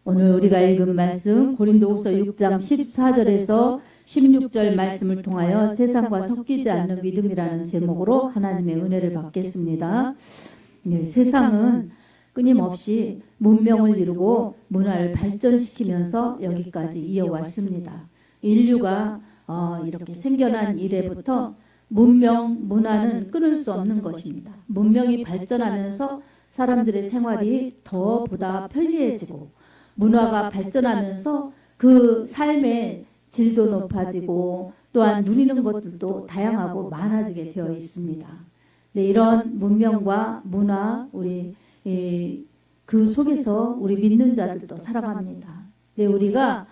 오늘 우리가 읽은 말씀 고린도후서 6장 14절에서 16절 말씀을 통하여 세상과 섞이지 않는 믿음이라는 제목으로 하나님의 은혜를 받겠습니다. 네, 세상은 끊임없이 문명을 이루고 문화를 발전시키면서 여기까지 이어왔습니다. 인류가 이렇게 생겨난 이래부터 문명, 문화는 끊을 수 없는 것입니다. 문명이 발전하면서 사람들의 생활이 더 보다 편리해지고 문화가 발전하면서 그 삶의 질도 높아지고 또한 누리는 것들도 다양하고 많아지게 되어 있습니다. 네, 이런 문명과 문화, 그 속에서 우리 믿는 자들도 살아갑니다. 네, 우리가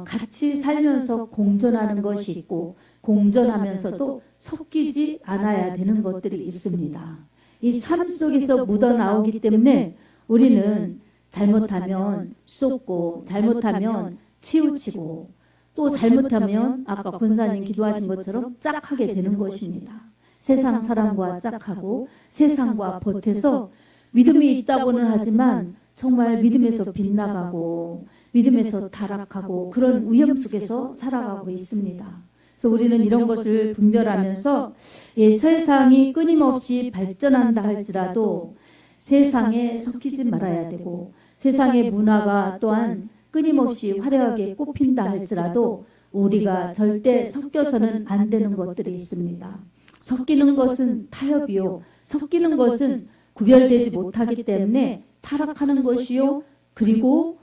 같이 살면서 공존하는 것이 있고 공존하면서도 섞이지 않아야 되는 것들이 있습니다. 이 삶 속에서 묻어나오기 때문에 우리는 잘못하면 쏟고 잘못하면 치우치고 또 잘못하면 아까 권사님 기도하신 것처럼 짝하게 되는 것입니다. 세상 사람과 짝하고 세상과 보태서 믿음이 있다고는 하지만 정말 믿음에서 빗나가고 믿음에서 타락하고 그런 위험 속에서 살아가고 있습니다. 그래서 우리는 이런 것을 분별하면서 세상이 끊임없이 발전한다 할지라도 세상에 섞이지 말아야 되고 세상의 문화가 또한 끊임없이 화려하게 꽃핀다 할지라도 우리가 절대 섞여서는 안 되는 것들이 있습니다. 섞이는 것은 타협이요. 섞이는 것은 구별되지 못하기 때문에 타락하는 것이요. 그리고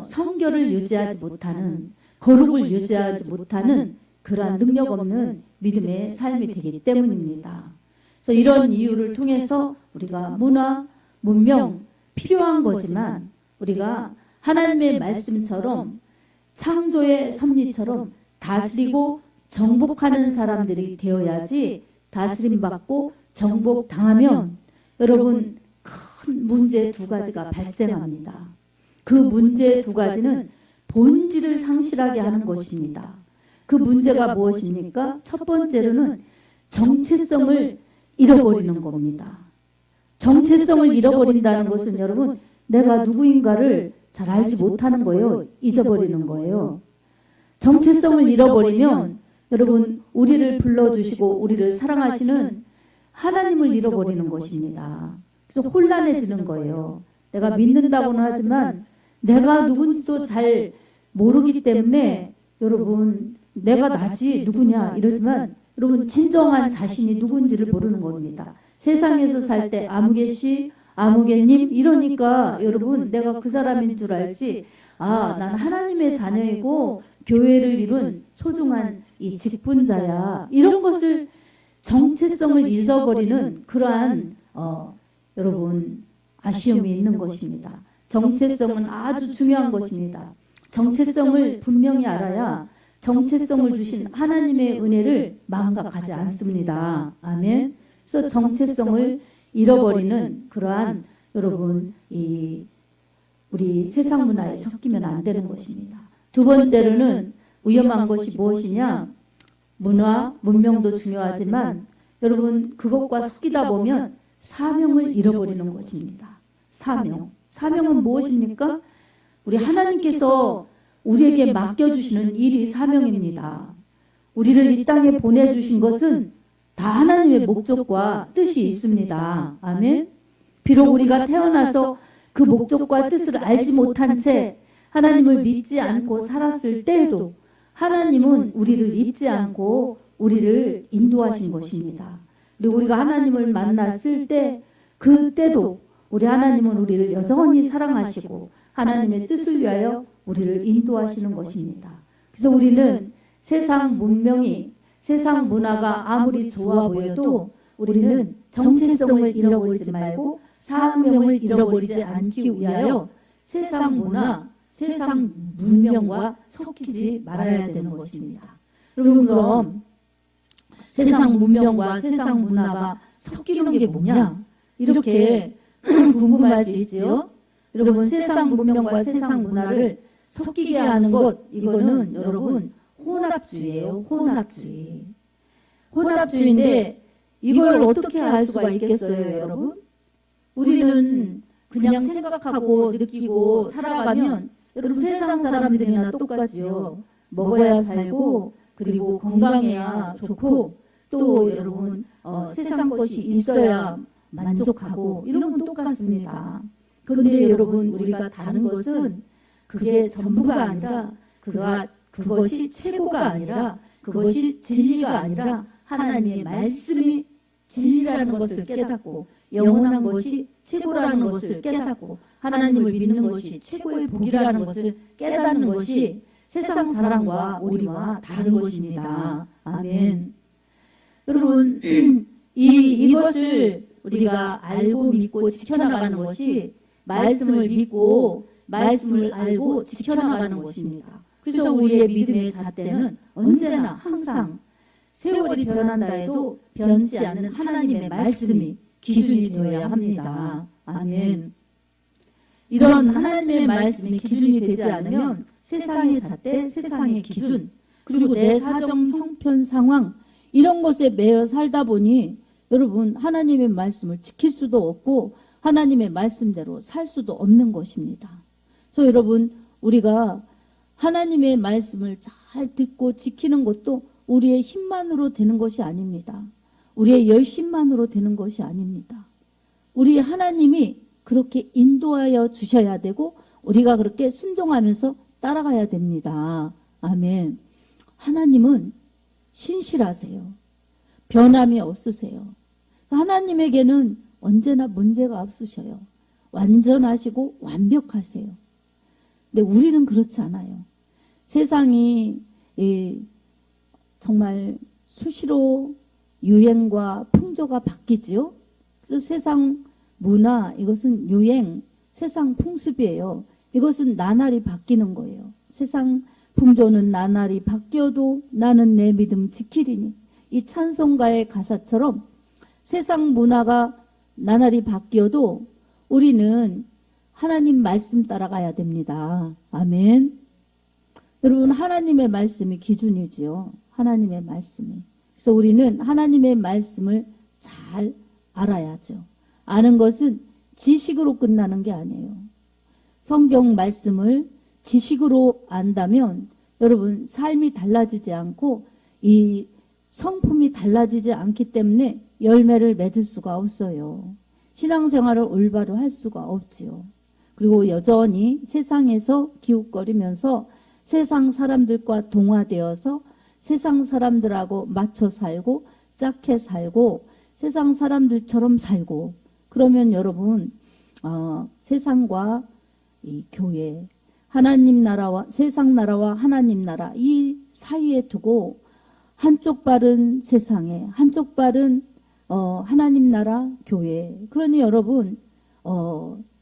성결을 유지하지 못하는, 거룩을 유지하지 못하는 그러한 능력 없는 믿음의 삶이 되기 때문입니다. 그래서 이런 이유를 통해서 우리가 문화, 문명 필요한 거지만 우리가 하나님의 말씀처럼 창조의 섭리처럼 다스리고 정복하는 사람들이 되어야지 다스림받고 정복당하면 여러분 큰 문제 두 가지가 발생합니다. 그 문제 두 가지는 본질을 상실하게 하는 것입니다. 그 문제가 무엇입니까? 첫 번째로는 정체성을 잃어버리는 겁니다. 정체성을 잃어버린다는 것은 여러분 내가 누구인가를 잘 알지 못하는 거예요. 잊어버리는 거예요. 정체성을 잃어버리면 여러분 우리를 불러주시고 우리를 사랑하시는 하나님을 잃어버리는 것입니다. 그래서 혼란해지는 거예요. 내가 믿는다고는 하지만 내가 누군지도 잘 모르기 때문에 여러분 내가 나지 누구냐 이러지만 여러분 진정한 자신이 누군지를 모르는 겁니다. 세상에서 살 때 아무개씨 아무개님 이러니까 여러분 내가 그 사람인 줄 알지 난 하나님의 자녀이고 교회를 이룬 소중한 이 직분자야 이런 것을 정체성을 잊어버리는 그러한 여러분 아쉬움이 있는 것입니다. 정체성은 아주 중요한 것입니다. 정체성을 분명히 알아야 정체성을 주신 하나님의 은혜를 망각하지 않습니다. 아멘. 그래서 정체성을 잃어버리는 그러한 여러분 우리 세상 문화에 섞이면 안 되는 것입니다. 두 번째로는 위험한 것이 무엇이냐? 문화, 문명도 중요하지만 여러분 그것과 섞이다 보면 사명을 잃어버리는 것입니다. 사명은 무엇입니까? 우리 하나님께서 우리에게 맡겨주시는 일이 사명입니다. 우리를 이 땅에 보내주신 것은 다 하나님의 목적과 뜻이 있습니다. 아멘. 비록 우리가 태어나서 그 목적과 뜻을 알지 못한 채 하나님을 믿지 않고 살았을 때에도 하나님은 우리를 잊지 않고 우리를 인도하신 것입니다. 그리고 우리가 하나님을 만났을 때 그때도 우리 하나님은 우리를 여전히 사랑하시고 하나님의 뜻을 위하여 우리를 인도하시는 것입니다. 그래서 우리는 세상 문명이 세상 문화가 아무리 좋아 보여도 우리는 정체성을 잃어버리지 말고 사명을 잃어버리지 않기 위하여 세상 문화, 세상 문명과 섞이지 말아야 되는 것입니다. 여러분 그럼 세상 문명과 세상 문화가 섞이는 게 뭐냐? 이렇게 궁금할 수 있지요? 여러분 세상 문명과 세상 문화를 섞이게 하는 것 이거는 여러분 혼합주의예요. 혼합주의인데 이걸 어떻게 알 수가 있겠어요, 여러분? 우리는 그냥 생각하고 느끼고 살아가면 여러분 세상 사람들이나 똑같지요. 먹어야 살고 그리고 건강해야 좋고 또 여러분 세상 것이 있어야 만족하고 이런 건 똑같습니다. 그런데 여러분 우리가 다른 것은 그게 전부가 아니라 그것이 최고가 아니라 그것이 진리가 아니라 하나님의 말씀이 진리라는 것을 깨닫고 영원한 것이 최고라는 것을 깨닫고 하나님을 믿는 것이 최고의 복이라는 것을 깨닫는 것이 세상 사람과 우리와 다른 것입니다. 아멘. 여러분 이것을 우리가 알고 믿고 지켜나가는 것이 말씀을 믿고 말씀을 알고 지켜나가는 것입니다. 그래서 우리의 믿음의 잣대는 언제나 항상 세월이 변한다 해도 변치 않는 하나님의 말씀이 기준이 되어야 합니다. 아멘. 이런 하나님의 말씀이 기준이 되지 않으면 세상의 잣대, 세상의 기준, 그리고 내 사정, 형편, 상황 이런 것에 매여 살다 보니 여러분 하나님의 말씀을 지킬 수도 없고 하나님의 말씀대로 살 수도 없는 것입니다. 그래서 여러분 우리가 하나님의 말씀을 잘 듣고 지키는 것도 우리의 힘만으로 되는 것이 아닙니다. 우리의 열심만으로 되는 것이 아닙니다. 우리 하나님이 그렇게 인도하여 주셔야 되고 우리가 그렇게 순종하면서 따라가야 됩니다. 아멘. 하나님은 신실하세요. 변함이 없으세요. 하나님에게는 언제나 문제가 없으셔요. 완전하시고 완벽하세요. 근데 우리는 그렇지 않아요. 세상이 정말 수시로 유행과 풍조가 바뀌지요. 그래서 세상 문화 이것은 유행, 세상 풍습이에요. 이것은 나날이 바뀌는 거예요. 세상 풍조는 나날이 바뀌어도 나는 내 믿음 지키리니 이 찬송가의 가사처럼 세상 문화가 나날이 바뀌어도 우리는 하나님 말씀 따라가야 됩니다. 아멘. 여러분 하나님의 말씀이 기준이지요. 하나님의 말씀이. 그래서 우리는 하나님의 말씀을 잘 알아야죠. 아는 것은 지식으로 끝나는 게 아니에요. 성경 말씀을 지식으로 안다면 여러분 삶이 달라지지 않고 이 성품이 달라지지 않기 때문에 열매를 맺을 수가 없어요. 신앙생활을 올바로 할 수가 없지요. 그리고 여전히 세상에서 기웃거리면서 세상 사람들과 동화되어서 세상 사람들하고 맞춰 살고 짝해 살고 세상 사람들처럼 살고 그러면 여러분 세상과 이 교회 하나님 나라와 세상 나라와 하나님 나라 이 사이에 두고 한쪽 발은 세상에 한쪽 발은 하나님 나라 교회. 그러니 여러분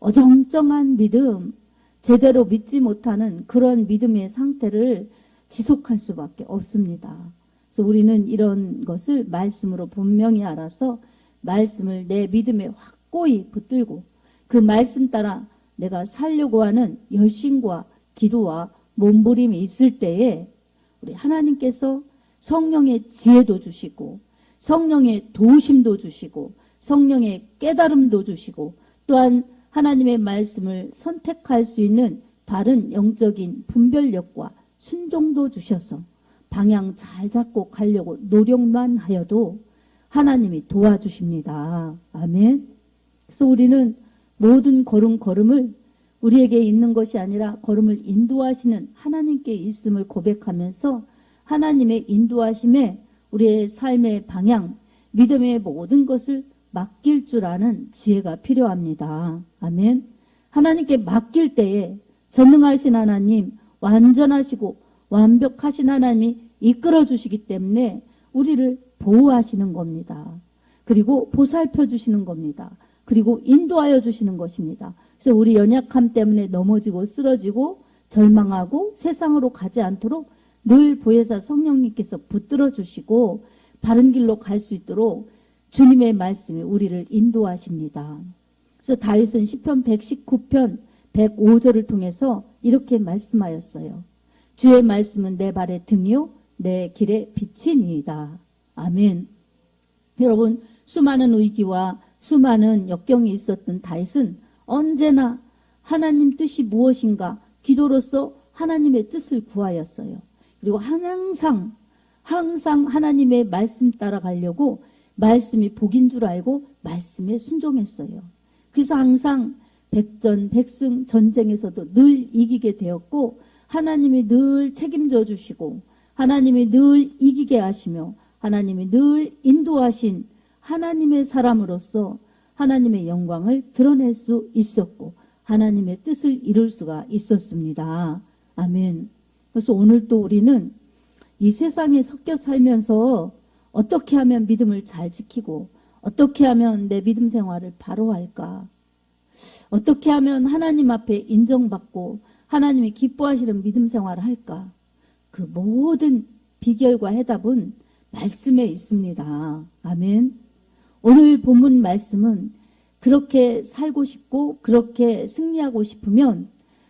어정쩡한 믿음 제대로 믿지 못하는 그런 믿음의 상태를 지속할 수밖에 없습니다. 그래서 우리는 이런 것을 말씀으로 분명히 알아서 말씀을 내 믿음에 확고히 붙들고 그 말씀 따라 내가 살려고 하는 열심과 기도와 몸부림이 있을 때에 우리 하나님께서 성령의 지혜도 주시고 성령의 도우심도 주시고 성령의 깨달음도 주시고 또한 하나님의 말씀을 선택할 수 있는 바른 영적인 분별력과 순종도 주셔서 방향 잘 잡고 가려고 노력만 하여도 하나님이 도와주십니다. 아멘. 그래서 우리는 모든 걸음을 우리에게 있는 것이 아니라 걸음을 인도하시는 하나님께 있음을 고백하면서 하나님의 인도하심에 우리의 삶의 방향, 믿음의 모든 것을 맡길 줄 아는 지혜가 필요합니다. 아멘. 하나님께 맡길 때에 전능하신 하나님, 완전하시고 완벽하신 하나님이 이끌어 주시기 때문에 우리를 보호하시는 겁니다. 그리고 보살펴 주시는 겁니다. 그리고 인도하여 주시는 것입니다. 그래서 우리 연약함 때문에 넘어지고 쓰러지고 절망하고 세상으로 가지 않도록 늘 보혜사 성령님께서 붙들어 주시고 바른 길로 갈 수 있도록 주님의 말씀이 우리를 인도하십니다. 그래서 다윗은 시편 119편 105절을 통해서 이렇게 말씀하였어요. 주의 말씀은 내 발의 등이요 내 길의 빛이니이다. 아멘. 여러분 수많은 위기와 수많은 역경이 있었던 다윗은 언제나 하나님 뜻이 무엇인가 기도로서 하나님의 뜻을 구하였어요. 그리고 항상 하나님의 말씀 따라가려고 말씀이 복인 줄 알고 말씀에 순종했어요. 그래서 항상 백전백승 전쟁에서도 늘 이기게 되었고 하나님이 늘 책임져 주시고 하나님이 늘 이기게 하시며 하나님이 늘 인도하신 하나님의 사람으로서 하나님의 영광을 드러낼 수 있었고 하나님의 뜻을 이룰 수가 있었습니다. 아멘. 그래서 오늘 또 우리는 이 세상에 섞여 살면서 어떻게 하면 믿음을 잘 지키고 어떻게 하면 내 믿음 생활을 바로 할까? 어떻게 하면 하나님 앞에 인정받고 하나님이 기뻐하시는 믿음 생활을 할까? 그 모든 비결과 해답은 말씀에 있습니다. 아멘. 오늘 본문 말씀은 그렇게 살고 싶고 그렇게 승리하고 싶으면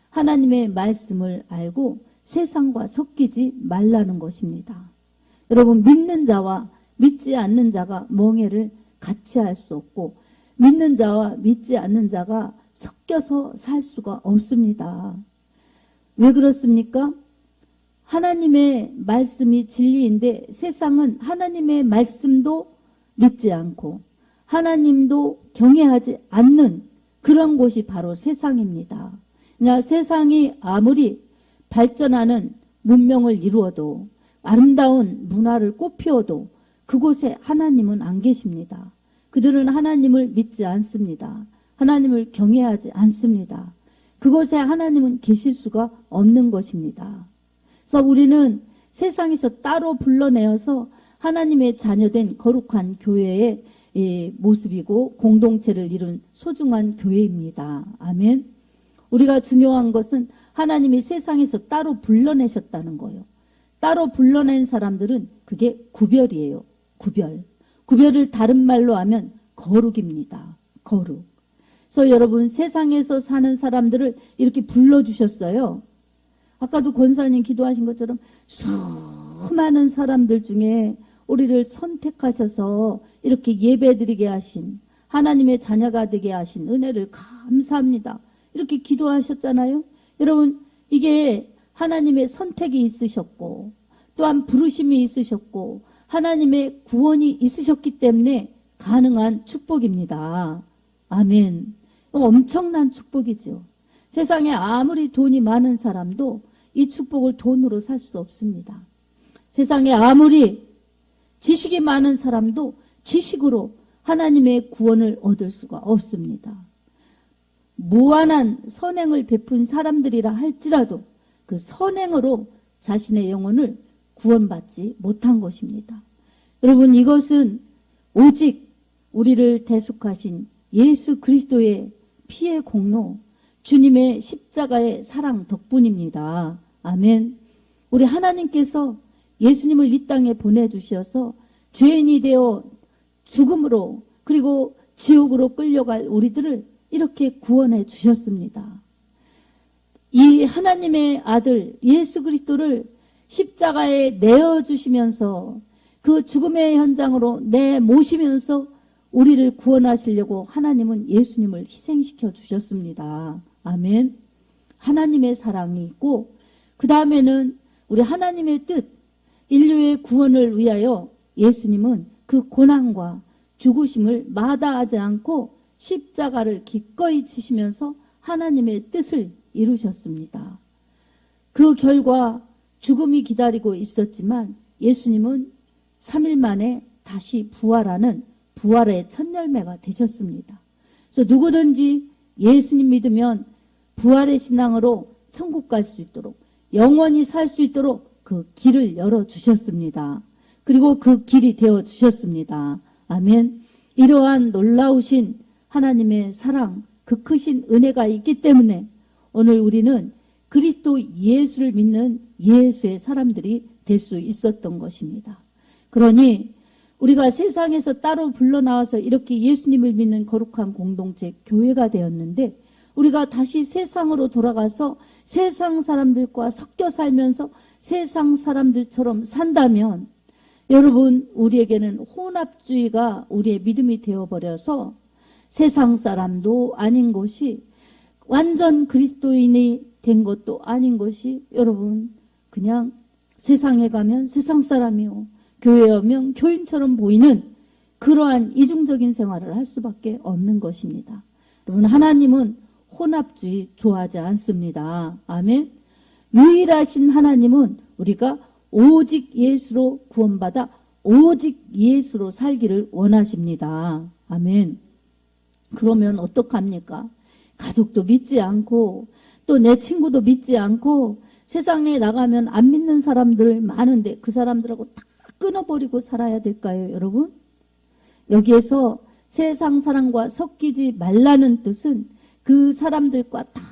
하나님의 말씀을 알고 세상과 섞이지 말라는 것입니다. 여러분, 믿는 자와 믿지 않는 자가 멍해를 같이 할 수 없고 믿는 자와 믿지 않는 자가 섞여서 살 수가 없습니다. 왜 그렇습니까? 하나님의 말씀이 진리인데 세상은 하나님의 말씀도 믿지 않고 하나님도 경외하지 않는 그런 곳이 바로 세상입니다. 그러니까 세상이 아무리 발전하는 문명을 이루어도 아름다운 문화를 꽃피워도 그곳에 하나님은 안 계십니다. 그들은 하나님을 믿지 않습니다. 하나님을 경외하지 않습니다. 그곳에 하나님은 계실 수가 없는 것입니다. 그래서 우리는 세상에서 따로 불러내어서 하나님의 자녀된 거룩한 교회의 모습이고 공동체를 이룬 소중한 교회입니다. 아멘. 우리가 중요한 것은 하나님이 세상에서 따로 불러내셨다는 거예요. 따로 불러낸 사람들은 그게 구별이에요. 구별을 다른 말로 하면 거룩입니다. 거룩. 그래서 여러분, 세상에서 사는 사람들을 이렇게 불러주셨어요. 아까도 권사님 기도하신 것처럼 수많은 사람들 중에 우리를 선택하셔서 이렇게 예배드리게 하신 하나님의 자녀가 되게 하신 은혜를 감사합니다. 이렇게 기도하셨잖아요. 여러분, 이게 하나님의 선택이 있으셨고 또한 부르심이 있으셨고 하나님의 구원이 있으셨기 때문에 가능한 축복입니다. 아멘. 엄청난 축복이죠. 세상에 아무리 돈이 많은 사람도 이 축복을 돈으로 살 수 없습니다. 세상에 아무리 지식이 많은 사람도 지식으로 하나님의 구원을 얻을 수가 없습니다. 무한한 선행을 베푼 사람들이라 할지라도 그 선행으로 자신의 영혼을 구원받지 못한 것입니다. 여러분, 이것은 오직 우리를 대속하신 예수 그리스도의 피의 공로, 주님의 십자가의 사랑 덕분입니다. 아멘. 우리 하나님께서 예수님을 이 땅에 보내주셔서 죄인이 되어 죽음으로 그리고 지옥으로 끌려갈 우리들을 이렇게 구원해 주셨습니다. 이 하나님의 아들 예수 그리스도를 십자가에 내어주시면서 그 죽음의 현장으로 내모시면서 우리를 구원하시려고 하나님은 예수님을 희생시켜 주셨습니다. 아멘. 하나님의 사랑이 있고 그 다음에는 우리 하나님의 뜻, 인류의 구원을 위하여 예수님은 그 고난과 죽으심을 마다하지 않고 십자가를 기꺼이 지시면서 하나님의 뜻을 이루셨습니다. 그 결과 죽음이 기다리고 있었지만 예수님은 3일 만에 다시 부활하는 부활의 첫 열매가 되셨습니다. 그래서 누구든지 예수님 믿으면 부활의 신앙으로 천국 갈 수 있도록 영원히 살 수 있도록 그 길을 열어주셨습니다. 그리고 그 길이 되어주셨습니다. 아멘. 이러한 놀라우신 하나님의 사랑, 그 크신 은혜가 있기 때문에 오늘 우리는 그리스도 예수를 믿는 예수의 사람들이 될 수 있었던 것입니다. 그러니 우리가 세상에서 따로 불러나와서 이렇게 예수님을 믿는 거룩한 공동체 교회가 되었는데 우리가 다시 세상으로 돌아가서 세상 사람들과 섞여 살면서 세상 사람들처럼 산다면 여러분, 우리에게는 혼합주의가 우리의 믿음이 되어버려서 세상 사람도 아닌 것이 완전 그리스도인이 된 것도 아닌 것이 여러분 그냥 세상에 가면 세상 사람이요, 교회에 오면 교인처럼 보이는 그러한 이중적인 생활을 할 수밖에 없는 것입니다. 여러분, 하나님은 혼합주의 좋아하지 않습니다. 아멘. 유일하신 하나님은 우리가 오직 예수로 구원받아 오직 예수로 살기를 원하십니다. 아멘. 그러면 어떡합니까? 가족도 믿지 않고 또 내 친구도 믿지 않고 세상에 나가면 안 믿는 사람들 많은데 그 사람들하고 다 끊어버리고 살아야 될까요, 여러분? 여기에서 세상 사람과 섞이지 말라는 뜻은 그 사람들과 다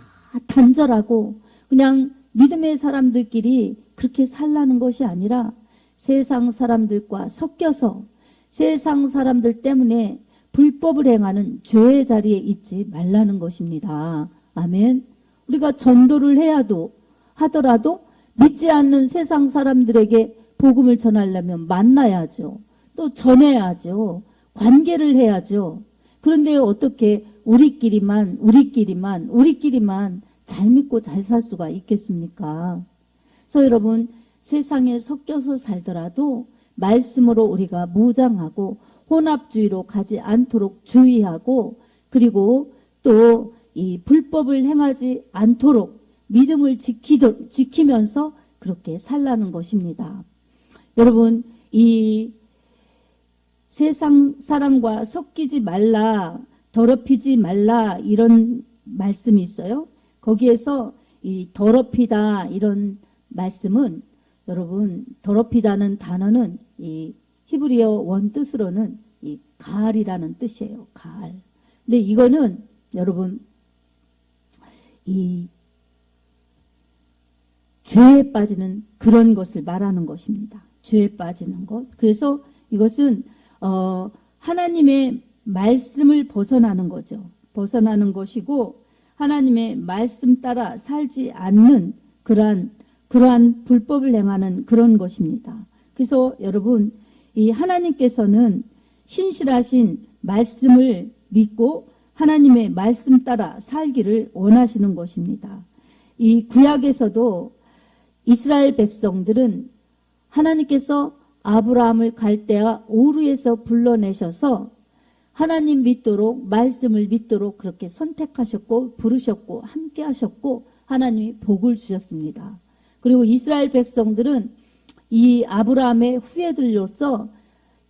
단절하고 그냥 믿음의 사람들끼리 그렇게 살라는 것이 아니라 세상 사람들과 섞여서 세상 사람들 때문에 불법을 행하는 죄의 자리에 있지 말라는 것입니다. 아멘. 우리가 전도를 하더라도 믿지 않는 세상 사람들에게 복음을 전하려면 만나야죠. 또 전해야죠. 관계를 해야죠. 그런데 어떻게 우리끼리만 잘 믿고 잘 살 수가 있겠습니까? 그래서 여러분, 세상에 섞여서 살더라도 말씀으로 우리가 무장하고 혼합주의로 가지 않도록 주의하고, 그리고 또 이 불법을 행하지 않도록 믿음을 지키면서 그렇게 살라는 것입니다. 여러분, 이 세상 사람과 섞이지 말라, 더럽히지 말라, 이런 말씀이 있어요. 거기에서 이 더럽히다 이런 말씀은, 여러분, 더럽히다는 단어는 이 히브리어 원뜻으로는 이 가알이라는 뜻이에요. 가알. 근데 이거는 여러분 이 죄에 빠지는 그런 것을 말하는 것입니다. 죄에 빠지는 것. 그래서 이것은 하나님의 말씀을 벗어나는 거죠. 벗어나는 것이고 하나님의 말씀 따라 살지 않는 그러한 불법을 행하는 그런 것입니다. 그래서 여러분, 이 하나님께서는 신실하신 말씀을 믿고 하나님의 말씀 따라 살기를 원하시는 것입니다. 이 구약에서도 이스라엘 백성들은 하나님께서 아브라함을 갈대아 우르에서 불러내셔서 하나님 믿도록, 말씀을 믿도록 그렇게 선택하셨고 부르셨고 함께 하셨고 하나님이 복을 주셨습니다. 그리고 이스라엘 백성들은 이 아브라함의 후예들로서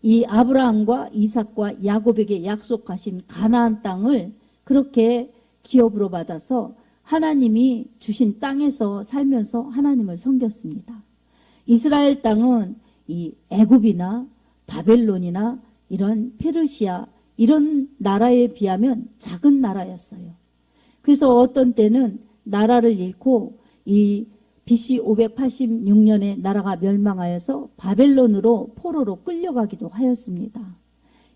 이 아브라함과 이삭과 야곱에게 약속하신 가나안 땅을 그렇게 기업으로 받아서 하나님이 주신 땅에서 살면서 하나님을 섬겼습니다. 이스라엘 땅은 이 애굽이나 바벨론이나 이런 페르시아 이런 나라에 비하면 작은 나라였어요. 그래서 어떤 때는 나라를 잃고 이 BC 586년에 나라가 멸망하여서 바벨론으로 포로로 끌려가기도 하였습니다.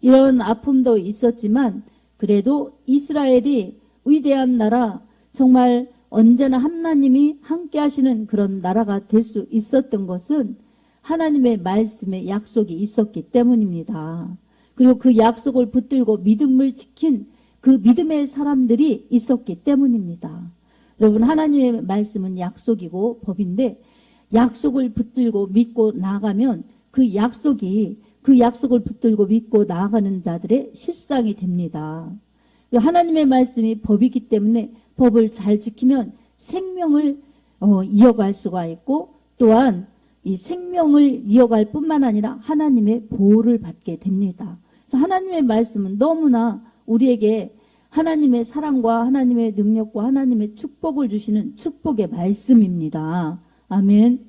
이런 아픔도 있었지만 그래도 이스라엘이 위대한 나라, 정말 언제나 하나님이 함께 하시는 그런 나라가 될 수 있었던 것은 하나님의 말씀에 약속이 있었기 때문입니다. 그리고 그 약속을 붙들고 믿음을 지킨 그 믿음의 사람들이 있었기 때문입니다. 여러분, 하나님의 말씀은 약속이고 법인데 약속을 붙들고 믿고 나아가면 그 약속을 붙들고 믿고 나아가는 자들의 실상이 됩니다. 하나님의 말씀이 법이기 때문에 법을 잘 지키면 생명을 이어갈 수가 있고 또한 이 생명을 이어갈 뿐만 아니라 하나님의 보호를 받게 됩니다. 그래서 하나님의 말씀은 너무나 우리에게 하나님의 사랑과 하나님의 능력과 하나님의 축복을 주시는 축복의 말씀입니다. 아멘.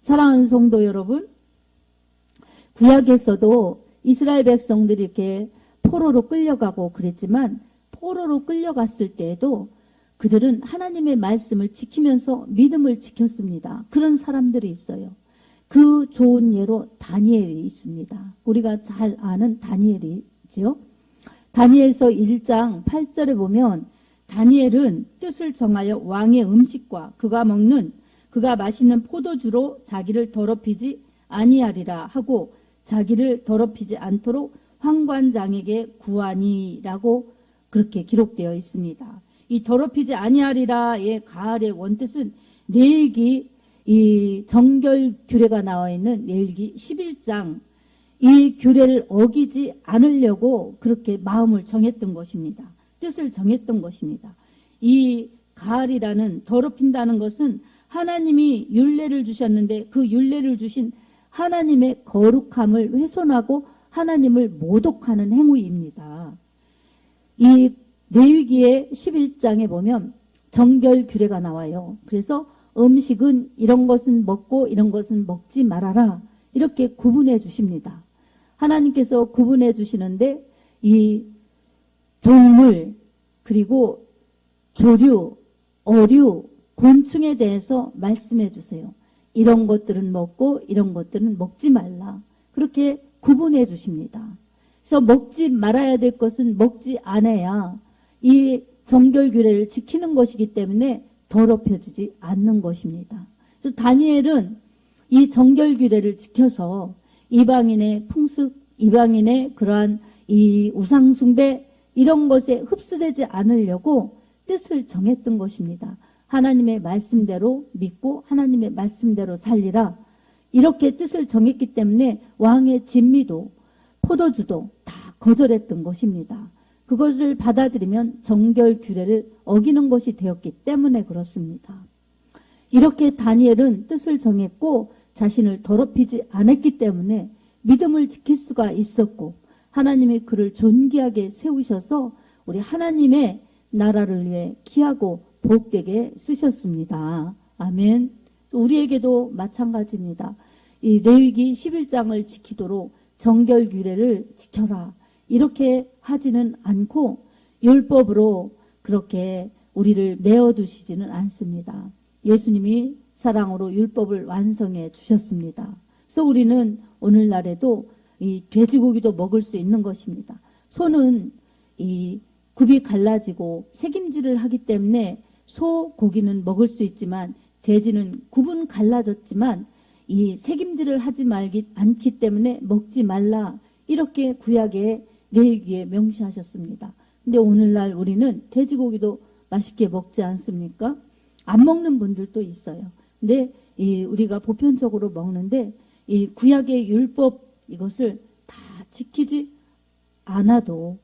사랑하는 성도 여러분, 구약에서도 이스라엘 백성들이 이렇게 포로로 끌려가고 그랬지만 포로로 끌려갔을 때에도 그들은 하나님의 말씀을 지키면서 믿음을 지켰습니다. 그런 사람들이 있어요. 그 좋은 예로 다니엘이 있습니다. 우리가 잘 아는 다니엘이죠. 다니엘서 1장 8절에 보면 다니엘은 뜻을 정하여 왕의 음식과 그가 마시는 포도주로 자기를 더럽히지 아니하리라 하고 자기를 더럽히지 않도록 황관장에게 구하니라고 그렇게 기록되어 있습니다. 이 더럽히지 아니하리라의 가을의 원뜻은 레위기 이 정결 규례가 나와 있는 레위기 11장 이 규례를 어기지 않으려고 그렇게 마음을 정했던 것입니다. 뜻을 정했던 것입니다. 이 가을이라는 더럽힌다는 것은 하나님이 율례를 주셨는데 그 율례를 주신 하나님의 거룩함을 훼손하고 하나님을 모독하는 행위입니다. 이 레위기의 11장에 보면 정결 규례가 나와요. 그래서 음식은 이런 것은 먹고 이런 것은 먹지 말아라 이렇게 구분해 주십니다. 하나님께서 구분해 주시는데 이 동물 그리고 조류, 어류, 곤충에 대해서 말씀해 주세요. 이런 것들은 먹고 이런 것들은 먹지 말라. 그렇게 구분해 주십니다. 그래서 먹지 말아야 될 것은 먹지 않아야 이 정결규례를 지키는 것이기 때문에 더럽혀지지 않는 것입니다. 그래서 다니엘은 이 정결규례를 지켜서 이방인의 풍습, 이방인의 그러한 이 우상숭배 이런 것에 흡수되지 않으려고 뜻을 정했던 것입니다. 하나님의 말씀대로 믿고 하나님의 말씀대로 살리라. 이렇게 뜻을 정했기 때문에 왕의 진미도 포도주도 다 거절했던 것입니다. 그것을 받아들이면 정결 규례를 어기는 것이 되었기 때문에 그렇습니다. 이렇게 다니엘은 뜻을 정했고 자신을 더럽히지 않았기 때문에 믿음을 지킬 수가 있었고 하나님이 그를 존귀하게 세우셔서 우리 하나님의 나라를 위해 귀하고 복되게 쓰셨습니다. 아멘. 우리에게도 마찬가지입니다. 이 레위기 11장을 지키도록 정결 규례를 지켜라. 이렇게 하지는 않고 율법으로 그렇게 우리를 메어두시지는 않습니다. 예수님이 사랑으로 율법을 완성해 주셨습니다. 그래서 우리는 오늘날에도 이 돼지고기도 먹을 수 있는 것입니다. 소는 이 굽이 갈라지고 색임질을 하기 때문에 소 고기는 먹을 수 있지만 돼지는 굽은 갈라졌지만 이 색임질을 하지 말기 않기 때문에 먹지 말라 이렇게 구약의 레위기에 명시하셨습니다. 근데 오늘날 우리는 돼지고기도 맛있게 먹지 않습니까? 안 먹는 분들도 있어요. 근데 우리가 보편적으로 먹는데 이 구약의 율법 이것을 다 지키지 않아도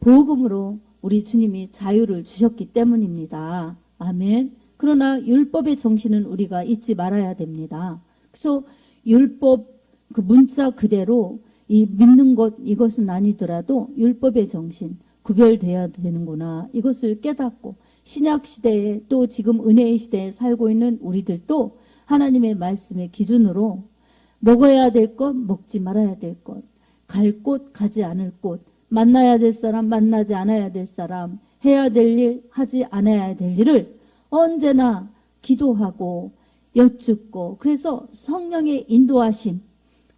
복음으로 우리 주님이 자유를 주셨기 때문입니다. 아멘. 그러나 율법의 정신은 우리가 잊지 말아야 됩니다. 그래서 율법 그 문자 그대로 이 믿는 것 이것은 아니더라도 율법의 정신 구별돼야 되는구나 이것을 깨닫고 신약 시대에 또 지금 은혜의 시대에 살고 있는 우리들도 하나님의 말씀의 기준으로 먹어야 될 것 먹지 말아야 될 것 갈 곳 가지 않을 곳 만나야 될 사람 만나지 않아야 될 사람 해야 될 일 하지 않아야 될 일을 언제나 기도하고 여쭙고 그래서 성령의 인도하심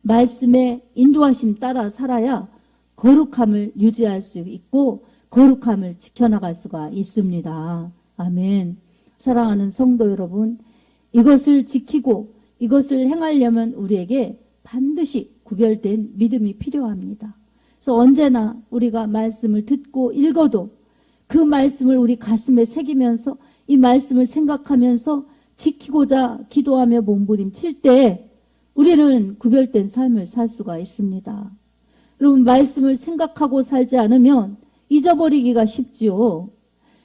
말씀의 인도하심 따라 살아야 거룩함을 유지할 수 있고 거룩함을 지켜나갈 수가 있습니다. 아멘. 사랑하는 성도 여러분, 이것을 지키고 이것을 행하려면 우리에게 반드시 구별된 믿음이 필요합니다. 그래서 언제나 우리가 말씀을 듣고 읽어도 그 말씀을 우리 가슴에 새기면서 이 말씀을 생각하면서 지키고자 기도하며 몸부림칠 때 우리는 구별된 삶을 살 수가 있습니다. 여러분 말씀을 생각하고 살지 않으면 잊어버리기가 쉽지요.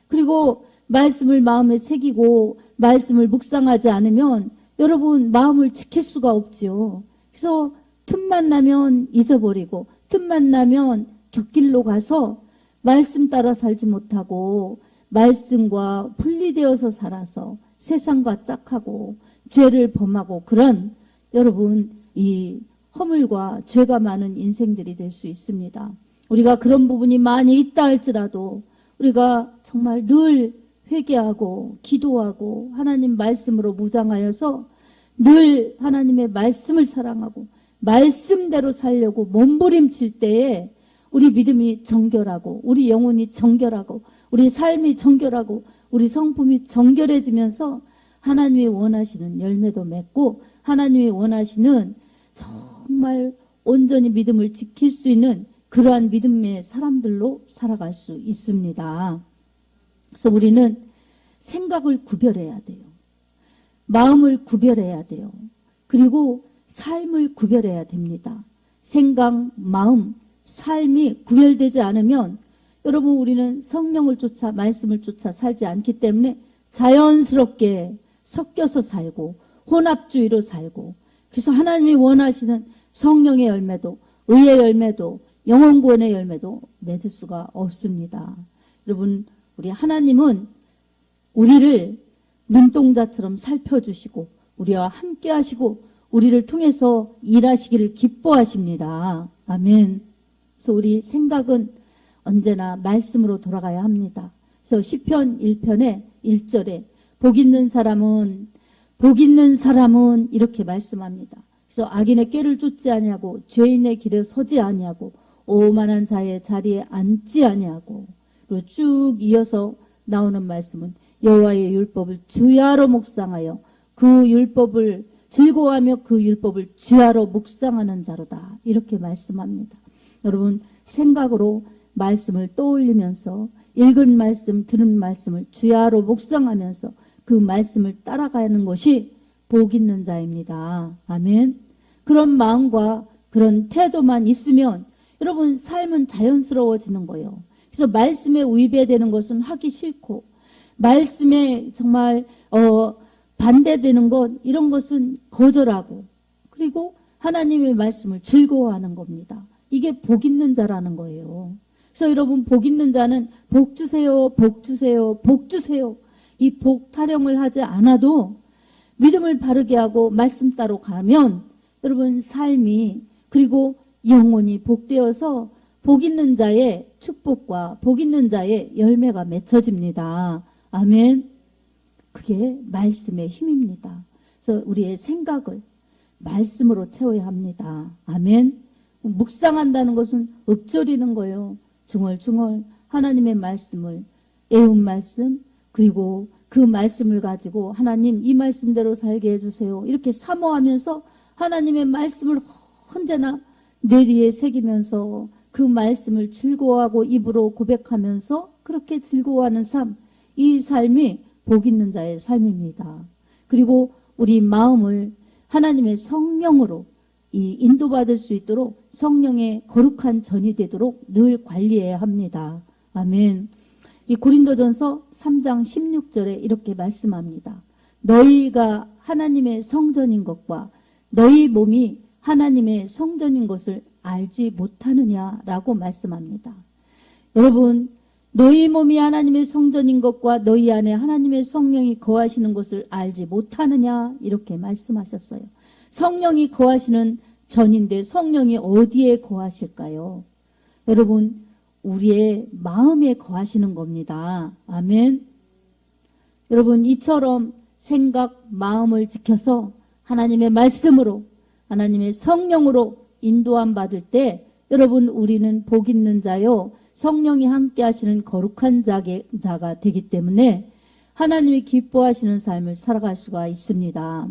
그리고 말씀을 마음에 새기고 말씀을 묵상하지 않으면 여러분 마음을 지킬 수가 없지요. 그래서 틈만 나면 잊어버리고 틈만 나면 곁길로 가서 말씀 따라 살지 못하고 말씀과 분리되어서 살아서 세상과 짝하고 죄를 범하고 그런 여러분 이 허물과 죄가 많은 인생들이 될 수 있습니다. 우리가 그런 부분이 많이 있다 할지라도 우리가 정말 늘 회개하고 기도하고 하나님 말씀으로 무장하여서 늘 하나님의 말씀을 사랑하고 말씀대로 살려고 몸부림칠 때에 우리 믿음이 정결하고 우리 영혼이 정결하고 우리 삶이 정결하고 우리 성품이 정결해지면서 하나님이 원하시는 열매도 맺고 하나님이 원하시는 정말 온전히 믿음을 지킬 수 있는 그러한 믿음의 사람들로 살아갈 수 있습니다. 그래서 우리는 생각을 구별해야 돼요. 마음을 구별해야 돼요. 그리고 삶을 구별해야 됩니다. 생각, 마음, 삶이 구별되지 않으면 여러분 우리는 성령을 쫓아 말씀을 쫓아 살지 않기 때문에 자연스럽게 섞여서 살고 혼합주의로 살고, 그래서 하나님이 원하시는 성령의 열매도 의의 열매도 영혼구원의 열매도 맺을 수가 없습니다. 여러분 우리 하나님은 우리를 눈동자처럼 살펴주시고 우리와 함께 하시고 우리를 통해서 일하시기를 기뻐하십니다. 아멘. 그래서 우리 생각은 언제나 말씀으로 돌아가야 합니다. 그래서 시편 1편의 1절에 복 있는 사람은 이렇게 말씀합니다. 그래서 악인의 꾀를 쫓지 아니하고 죄인의 길에 서지 아니하고 오만한 자의 자리에 앉지 아니하고, 그리고 쭉 이어서 나오는 말씀은 여호와의 율법을 주야로 묵상하여 그 율법을 즐거워하며 그 율법을 주야로 묵상하는 자로다. 이렇게 말씀합니다. 여러분 생각으로 말씀을 떠올리면서 읽은 말씀, 들은 말씀을 주야로 묵상하면서 그 말씀을 따라가는 것이 복 있는 자입니다. 아멘. 그런 마음과 그런 태도만 있으면 여러분 삶은 자연스러워지는 거예요. 그래서 말씀에 위배되는 것은 하기 싫고, 말씀에 정말 반대되는 것, 이런 것은 거절하고, 그리고 하나님의 말씀을 즐거워하는 겁니다. 이게 복 있는 자라는 거예요. 그래서 여러분 복 있는 자는 복 주세요, 복 주세요, 복 주세요. 이 복 타령을 하지 않아도 믿음을 바르게 하고 말씀 따로 가면 여러분 삶이 그리고 영혼이 복되어서 복 있는 자의 축복과 복 있는 자의 열매가 맺혀집니다. 아멘. 그게 말씀의 힘입니다. 그래서 우리의 생각을 말씀으로 채워야 합니다. 아멘. 묵상한다는 것은 읊조리는 거예요. 중얼중얼 하나님의 말씀을, 애운 말씀, 그리고 그 말씀을 가지고 하나님 이 말씀대로 살게 해주세요. 이렇게 사모하면서 하나님의 말씀을 언제나 뇌리에 새기면서 그 말씀을 즐거워하고 입으로 고백하면서 그렇게 즐거워하는 삶, 이 삶이 복 있는 자의 삶입니다. 그리고 우리 마음을 하나님의 성령으로 인도받을 수 있도록 성령의 거룩한 전이 되도록 늘 관리해야 합니다. 아멘. 이 고린도전서 3장 16절에 이렇게 말씀합니다. 너희가 하나님의 성전인 것과 너희 몸이 하나님의 성전인 것을 알지 못하느냐라고 말씀합니다. 여러분 너희 몸이 하나님의 성전인 것과 너희 안에 하나님의 성령이 거하시는 것을 알지 못하느냐 이렇게 말씀하셨어요. 성령이 거하시는 전인데 성령이 어디에 거하실까요? 여러분 우리의 마음에 거하시는 겁니다. 아멘. 여러분 이처럼 생각, 마음을 지켜서 하나님의 말씀으로 하나님의 성령으로 인도함 받을 때 여러분 우리는 복 있는 자요 성령이 함께 하시는 거룩한 자가 되기 때문에 하나님이 기뻐하시는 삶을 살아갈 수가 있습니다.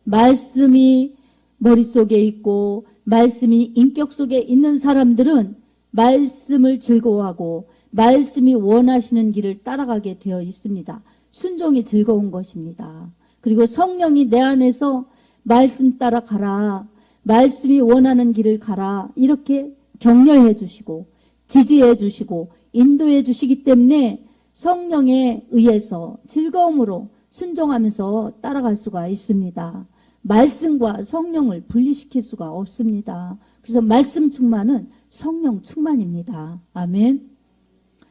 말씀이 머릿속에 있고 말씀이 인격 속에 있는 사람들은 말씀을 즐거워하고 말씀이 원하시는 길을 따라가게 되어 있습니다. 순종이 즐거운 것입니다. 그리고 성령이 내 안에서 말씀 따라 가라, 말씀이 원하는 길을 가라 이렇게 격려해 주시고 지지해 주시고 인도해 주시기 때문에 성령에 의해서 즐거움으로 순종하면서 따라갈 수가 있습니다. 말씀과 성령을 분리시킬 수가 없습니다. 그래서 말씀 충만은 성령 충만입니다. 아멘.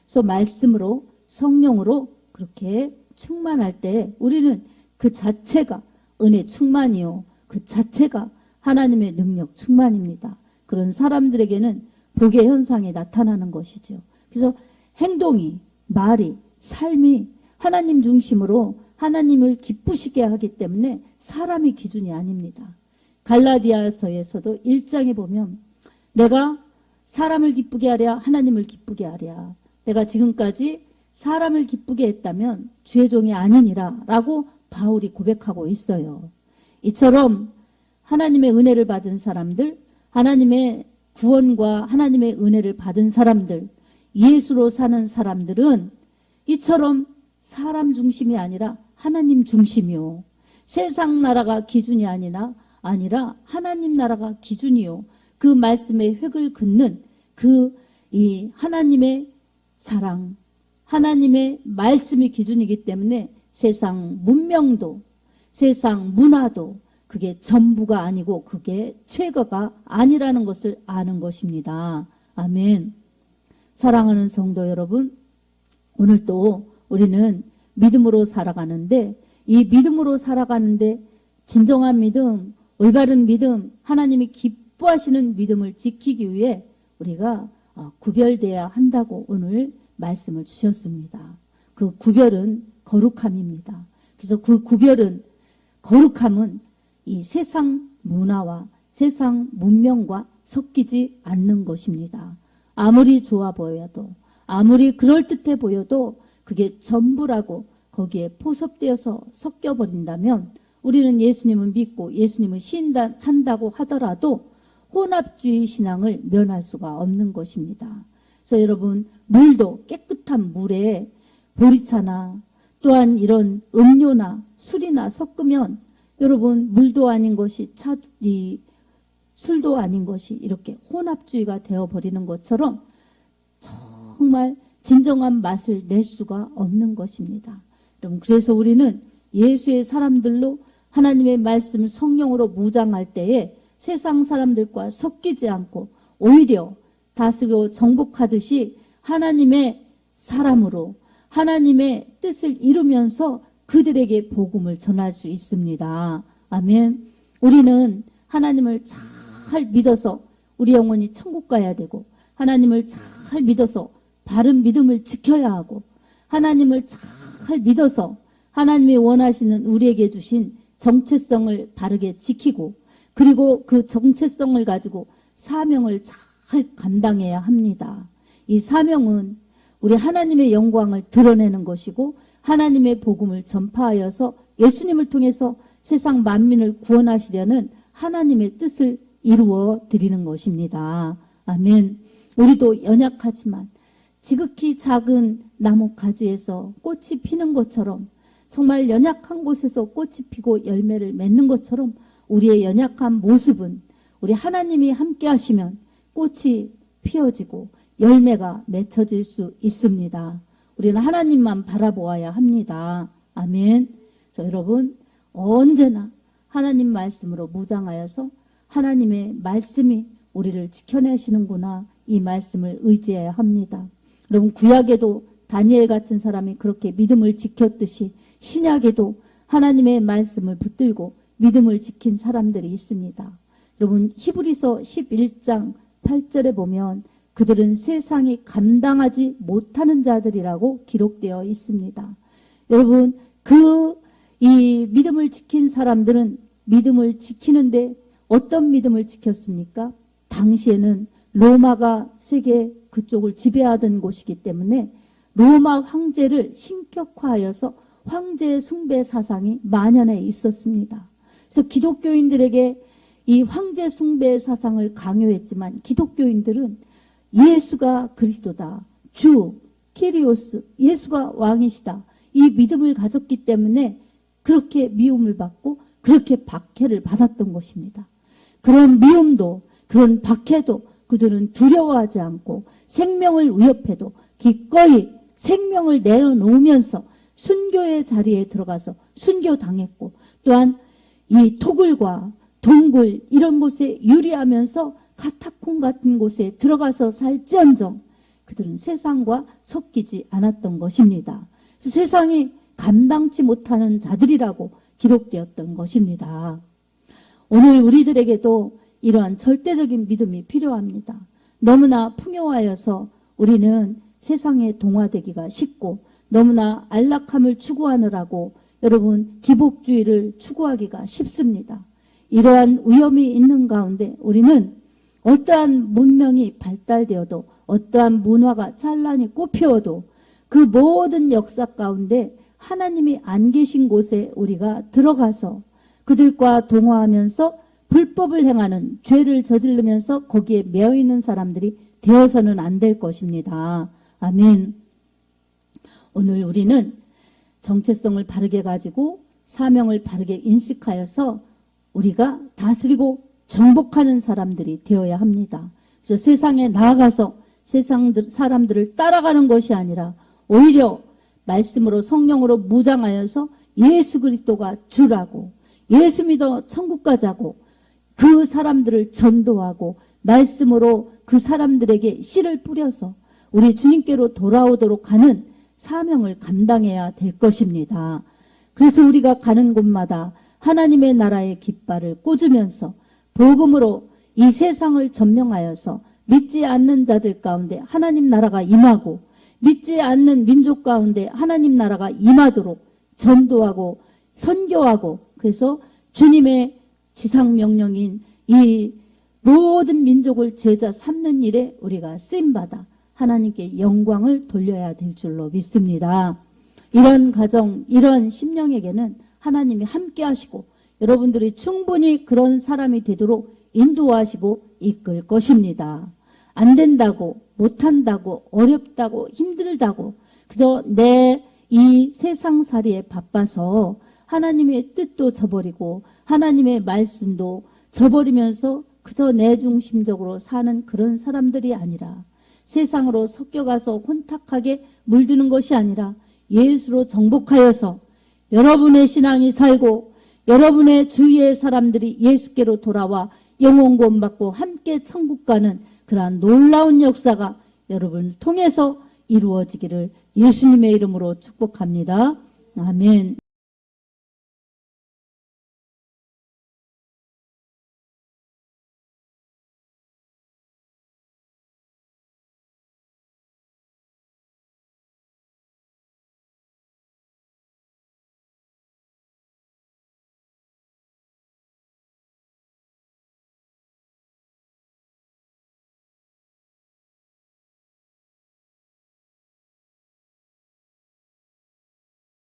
그래서 말씀으로 성령으로 그렇게 충만할 때 우리는 그 자체가 은혜 충만이요 그 자체가 하나님의 능력 충만입니다. 그런 사람들에게는 복의 현상이 나타나는 것이죠. 그래서 행동이, 말이, 삶이 하나님 중심으로 하나님을 기쁘시게 하기 때문에 사람이 기준이 아닙니다. 갈라디아서에서도 1장에 보면 내가 사람을 기쁘게 하랴 하나님을 기쁘게 하랴, 내가 지금까지 사람을 기쁘게 했다면 주의 종이 아니니라 라고 바울이 고백하고 있어요. 이처럼 하나님의 은혜를 받은 사람들, 하나님의 구원과 하나님의 은혜를 받은 사람들, 예수로 사는 사람들은 이처럼 사람 중심이 아니라 하나님 중심이요. 세상 나라가 기준이 아니라 하나님 나라가 기준이요. 그 말씀의 획을 긋는 이 하나님의 사랑, 하나님의 말씀이 기준이기 때문에 세상 문명도, 세상 문화도 그게 전부가 아니고 그게 최고가 아니라는 것을 아는 것입니다. 아멘. 사랑하는 성도 여러분, 오늘 또 우리는 믿음으로 살아가는데, 이 믿음으로 살아가는데 진정한 믿음, 올바른 믿음, 하나님이 기뻐하시는 믿음을 지키기 위해 우리가 구별돼야 한다고 오늘 말씀을 주셨습니다. 그 구별은 거룩함입니다. 그래서 그 거룩함은 이 세상 문화와 세상 문명과 섞이지 않는 것입니다. 아무리 좋아 보여도, 아무리 그럴듯해 보여도 그게 전부라고 거기에 포섭되어서 섞여버린다면 우리는 예수님을 믿고 예수님을 신한다고 하더라도 혼합주의 신앙을 면할 수가 없는 것입니다. 그래서 여러분, 물도 깨끗한 물에 보리차나 또한 이런 음료나 술이나 섞으면 여러분, 물도 아닌 것이 술도 아닌 것이 이렇게 혼합주의가 되어버리는 것처럼 정말 진정한 맛을 낼 수가 없는 것입니다. 여러분, 그래서 우리는 예수의 사람들로 하나님의 말씀을 성령으로 무장할 때에 세상 사람들과 섞이지 않고 오히려 다스리고 정복하듯이 하나님의 사람으로 하나님의 뜻을 이루면서 그들에게 복음을 전할 수 있습니다. 아멘. 우리는 하나님을 잘 믿어서 우리 영혼이 천국 가야 되고, 하나님을 잘 믿어서 바른 믿음을 지켜야 하고, 하나님을 잘 믿어서 하나님이 원하시는 우리에게 주신 정체성을 바르게 지키고, 그리고 그 정체성을 가지고 사명을 잘 감당해야 합니다. 이 사명은 우리 하나님의 영광을 드러내는 것이고, 하나님의 복음을 전파하여서 예수님을 통해서 세상 만민을 구원하시려는 하나님의 뜻을 이루어 드리는 것입니다. 아멘. 우리도 연약하지만 지극히 작은 나무 가지에서 꽃이 피는 것처럼, 정말 연약한 곳에서 꽃이 피고 열매를 맺는 것처럼 우리의 연약한 모습은 우리 하나님이 함께 하시면 꽃이 피어지고 열매가 맺혀질 수 있습니다. 우리는 하나님만 바라보아야 합니다. 아멘. 그래서 여러분, 언제나 하나님 말씀으로 무장하여서 하나님의 말씀이 우리를 지켜내시는구나, 이 말씀을 의지해야 합니다. 여러분, 구약에도 다니엘 같은 사람이 그렇게 믿음을 지켰듯이 신약에도 하나님의 말씀을 붙들고 믿음을 지킨 사람들이 있습니다. 여러분, 히브리서 11장 8절에 보면 그들은 세상이 감당하지 못하는 자들이라고 기록되어 있습니다. 여러분, 이 믿음을 지킨 사람들은 믿음을 지키는데 어떤 믿음을 지켰습니까? 당시에는 로마가 세계 그쪽을 지배하던 곳이기 때문에 로마 황제를 신격화하여서 황제 숭배 사상이 만연해 있었습니다. 그래서 기독교인들에게 이 황제 숭배 사상을 강요했지만 기독교인들은 예수가 그리스도다, 주, 키리오스, 예수가 왕이시다, 이 믿음을 가졌기 때문에 그렇게 미움을 받고 그렇게 박해를 받았던 것입니다. 그런 미움도, 그런 박해도 그들은 두려워하지 않고 생명을 위협해도 기꺼이 생명을 내려놓으면서 순교의 자리에 들어가서 순교당했고, 또한 이 토굴과 동굴 이런 곳에 유리하면서 카타콤 같은 곳에 들어가서 살지언정 그들은 세상과 섞이지 않았던 것입니다. 세상이 감당치 못하는 자들이라고 기록되었던 것입니다. 오늘 우리들에게도 이러한 절대적인 믿음이 필요합니다. 너무나 풍요하여서 우리는 세상에 동화되기가 쉽고, 너무나 안락함을 추구하느라고 여러분 기복주의를 추구하기가 쉽습니다. 이러한 위험이 있는 가운데 우리는 어떠한 문명이 발달되어도, 어떠한 문화가 찬란히 꽃피어도 그 모든 역사 가운데 하나님이 안 계신 곳에 우리가 들어가서 그들과 동화하면서 불법을 행하는, 죄를 저지르면서 거기에 매여 있는 사람들이 되어서는 안 될 것입니다. 아멘. 오늘 우리는 정체성을 바르게 가지고 사명을 바르게 인식하여서 우리가 다스리고 정복하는 사람들이 되어야 합니다. 그래서 세상에 나아가서 세상 사람들을 따라가는 것이 아니라 오히려 말씀으로 성령으로 무장하여서 예수 그리스도가 주라고, 예수 믿어 천국 가자고, 그 사람들을 전도하고 말씀으로 그 사람들에게 씨를 뿌려서 우리 주님께로 돌아오도록 하는 사명을 감당해야 될 것입니다. 그래서 우리가 가는 곳마다 하나님의 나라의 깃발을 꽂으면서 복음으로 이 세상을 점령하여서 믿지 않는 자들 가운데 하나님 나라가 임하고 믿지 않는 민족 가운데 하나님 나라가 임하도록 전도하고 선교하고, 그래서 주님의 지상명령인 이 모든 민족을 제자 삼는 일에 우리가 쓰임받아 하나님께 영광을 돌려야 될 줄로 믿습니다. 이런 가정, 이런 심령에게는 하나님이 함께 하시고 여러분들이 충분히 그런 사람이 되도록 인도하시고 이끌 것입니다. 안 된다고, 못한다고, 어렵다고, 힘들다고 그저 내 이 세상살이에 바빠서 하나님의 뜻도 저버리고 하나님의 말씀도 저버리면서 그저 내중심적으로 사는 그런 사람들이 아니라, 세상으로 섞여가서 혼탁하게 물드는 것이 아니라 예수로 정복하여서 여러분의 신앙이 살고 여러분의 주위의 사람들이 예수께로 돌아와 영혼 구원받고 함께 천국 가는 그러한 놀라운 역사가 여러분을 통해서 이루어지기를 예수님의 이름으로 축복합니다. 아멘.